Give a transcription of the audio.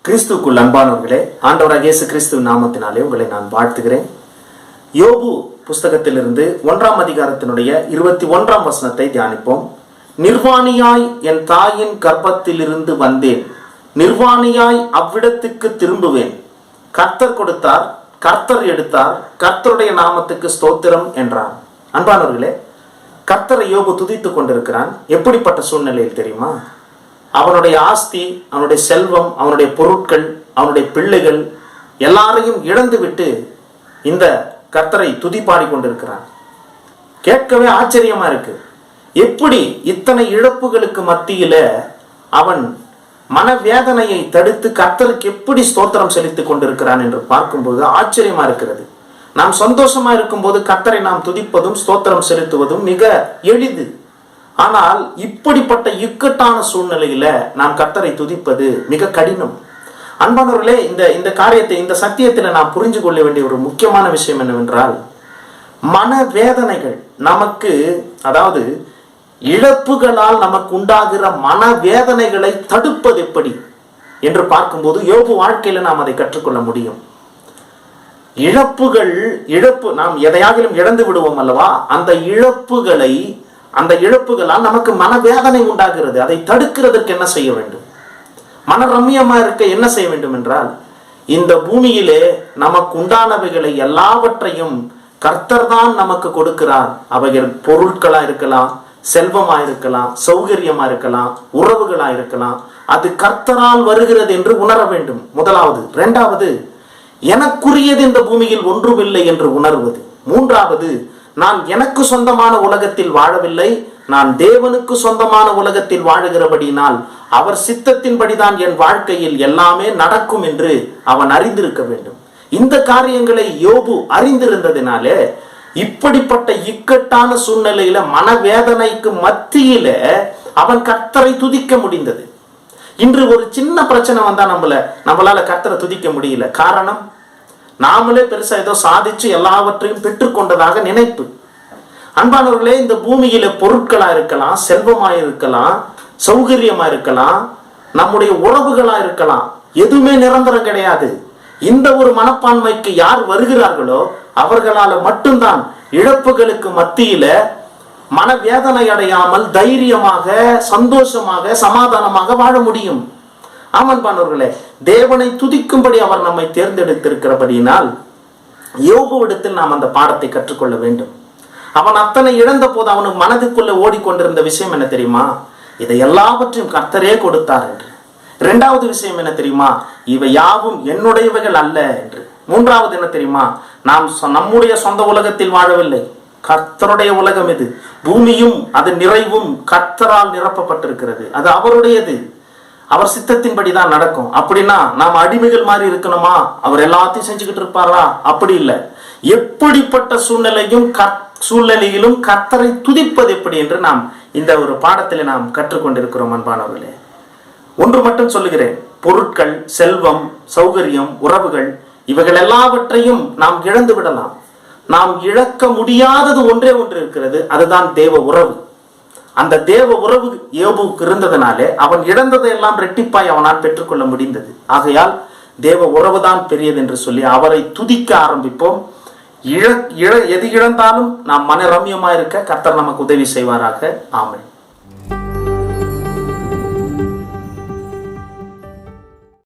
கிறிஸ்துக்குள் அன்பானவர்களே, ஆண்டவராகிய இயேசு கிறிஸ்துவின் நாமத்தினாலே உங்களை நான் வாழ்த்துகிறேன். யோபு புஸ்தகத்திலிருந்து 1ஆம் அதிகாரத்தினுடைய 21ஆம் வசனத்தை தியானிப்போம். நிர்வாணியாய் என் தாயின் கர்ப்பத்திலிருந்து வந்தேன், நிர்வாணியாய் அவ்விடத்துக்கு திரும்புவேன். கர்த்தர் கொடுத்தார், கர்த்தர் எடுத்தார், கர்த்தருடைய நாமத்துக்கு ஸ்தோத்திரம் என்றான். அன்பானவர்களே, கர்த்தரை யோபு துதித்துக் கொண்டிருக்கிறான். எப்படிப்பட்ட சூழ்நிலையில் தெரியுமா? அவனுடைய ஆஸ்தி, அவனுடைய செல்வம், அவனுடைய பொருட்கள், அவனுடைய பிள்ளைகள் எல்லாரையும் இழந்து விட்டு இந்த கர்த்தரை துதிப்பாடி கொண்டிருக்கிறான். கேட்கவே ஆச்சரியமா இருக்கு. எப்படி இத்தனை இழப்புகளுக்கு மத்தியில அவன் மனவேதனையை தடுத்து கர்த்தருக்கு எப்படி ஸ்தோத்திரம் செலுத்திக் கொண்டிருக்கிறான் என்று பார்க்கும்போது ஆச்சரியமா இருக்கிறது. நாம் சந்தோஷமா இருக்கும்போது கர்த்தரை நாம் துதிப்பதும் ஸ்தோத்திரம் செலுத்துவதும் மிக எளிது. ஆனால் இப்படிப்பட்ட இக்கட்டான சூழ்நிலையில நாம் கர்த்தரை துதிப்பது மிக கடினம். அன்பானவர்களே, இந்த காரியத்தை, இந்த சத்தியத்துல நாம் புரிஞ்சு கொள்ள வேண்டிய ஒரு முக்கியமான விஷயம் என்னவென்றால், மனவேதனைகள் நமக்கு, அதாவது இழப்புகளால் நமக்கு உண்டாகிற மனவேதனைகளை தடுப்பது எப்படி என்று பார்க்கும்போது யோபு வாழ்க்கையில நாம் அதை கற்றுக்கொள்ள முடியும். இழப்பு நாம் எதையாகிலும் இழந்து விடுவோம் அல்லவா? அந்த இழப்புகளால் நமக்கு மனவேதனை உண்டாகிறது. அதை தடுக்கிறதுக்கு என்ன செய்ய வேண்டும்? மனரம்யமா இருக்க என்ன செய்ய வேண்டும் என்றால், இந்த பூமியிலே நமக்கு உண்டானவைகளை எல்லாவற்றையும் கர்த்தர் தான் நமக்கு கொடுக்கிறார். அவைகள் பொருட்களா இருக்கலாம், செல்வமா இருக்கலாம், சௌகரியமா இருக்கலாம், உறவுகளா இருக்கலாம். அது கர்த்தரால் வருகிறது என்று உணர வேண்டும், முதலாவது. இரண்டாவது, எனக்குரியது இந்த பூமியில் ஒன்றுமில்லை என்று உணர்வது. மூன்றாவது, நான் எனக்கு சொந்தமான உலகத்தில் வாழவில்லை, நான் தேவனுக்கு சொந்தமான உலகத்தில் வாழுகிறபடினால் அவர் சித்தத்தின்படிதான் என் வாழ்க்கையில் எல்லாமே நடக்கும் என்று அவன் அறிந்திருக்க வேண்டும். இந்த காரியங்களை யோபு அறிந்திருந்ததினாலே இப்படிப்பட்ட இக்கட்டான சூழ்நிலையில மனவேதனைக்கு மத்தியில அவன் கர்த்தரை துதிக்க முடிந்தது. இன்று ஒரு சின்ன பிரச்சனை வந்தா நம்மளால கர்த்தரை துதிக்க முடியல. காரணம், நாமளே பெருசா ஏதோ சாதிச்சு எல்லாவற்றையும் பெற்றுக்கொண்டதாக நினைப்பு. அன்பானவர்களே, இந்த பூமியில பொருட்களா இருக்கலாம், செல்வமா இருக்கலாம், சௌகரியமா இருக்கலாம், நம்முடைய உறவுகளா இருக்கலாம், எதுவுமே நிரந்தரம் கிடையாது. இந்த ஒரு மனப்பான்மைக்கு யார் வருகிறார்களோ அவர்களால மட்டும்தான் இழப்புகளுக்கு மத்தியில மனவேதனை அடையாமல் தைரியமாக, சந்தோஷமாக, சமாதானமாக வாழ முடியும். ஆமன்பானவர்களே, தேவனை துதிக்கும்படி அவர் நம்மை தேர்ந்தெடுத்திருக்கிறபடியினால் யோபுவிடத்தில் நாம் அந்த பாடத்தை கற்றுக்கொள்ள வேண்டும். அவன் அத்தனை இழந்த போது அவனுக்கு மனதுக்குள்ள ஓடிக்கொண்டிருந்த விஷயம் என்ன தெரியுமா? இதை எல்லாவற்றையும் கர்த்தரே கொடுத்தார் என்று. இரண்டாவது விஷயம் என்ன தெரியுமா? இவை யாவும் என்னுடையவைகள் அல்ல என்று. மூன்றாவது என்ன தெரியுமா? நாம் நம்முடைய சொந்த உலகத்தில் வாழவில்லை, கர்த்தருடைய உலகம் இது. பூமியும் அது நிறைவும் கர்த்தரால் நிரப்பப்பட்டிருக்கிறது. அது அவருடையது. அவர் சித்தத்தின்படிதான் நடக்கும். அப்படின்னா நாம் அடிமைகள் மாதிரி இருக்கணுமா? அவர் எல்லாத்தையும் செஞ்சுக்கிட்டு இருப்பாரா? அப்படி இல்லை. எப்படிப்பட்ட சூழ்நிலையிலும் கர்த்தரை துதிப்பது எப்படி என்று நாம் இந்த ஒரு பாடத்தில் நாம் கற்றுக்கொண்டிருக்கிறோம். அன்பானவர்களே, ஒன்று மட்டும் சொல்லுகிறேன். பொருட்கள், செல்வம், சௌகரியம், உறவுகள், இவைகள் எல்லாவற்றையும் நாம் இழந்து விடலாம். நாம் இழக்க முடியாதது ஒன்றே ஒன்று இருக்கிறது, அதுதான் தேவ உறவு. அந்த தேவ உறவு யோபுவுக்கு இருந்ததனாலே அவன் இழந்ததை எல்லாம் ரெட்டிப்பாய் அவனால் பெற்றுக்கொள்ள முடிந்தது. ஆகையால் தேவ உறவுதான் பெரியது என்று சொல்லி அவரை துதிக்க ஆரம்பிப்போம். எது இழந்தாலும் நாம் மன ரம்யமா இருக்க கர்த்தர் நமக்கு உதவி செய்வாராக. ஆமென்.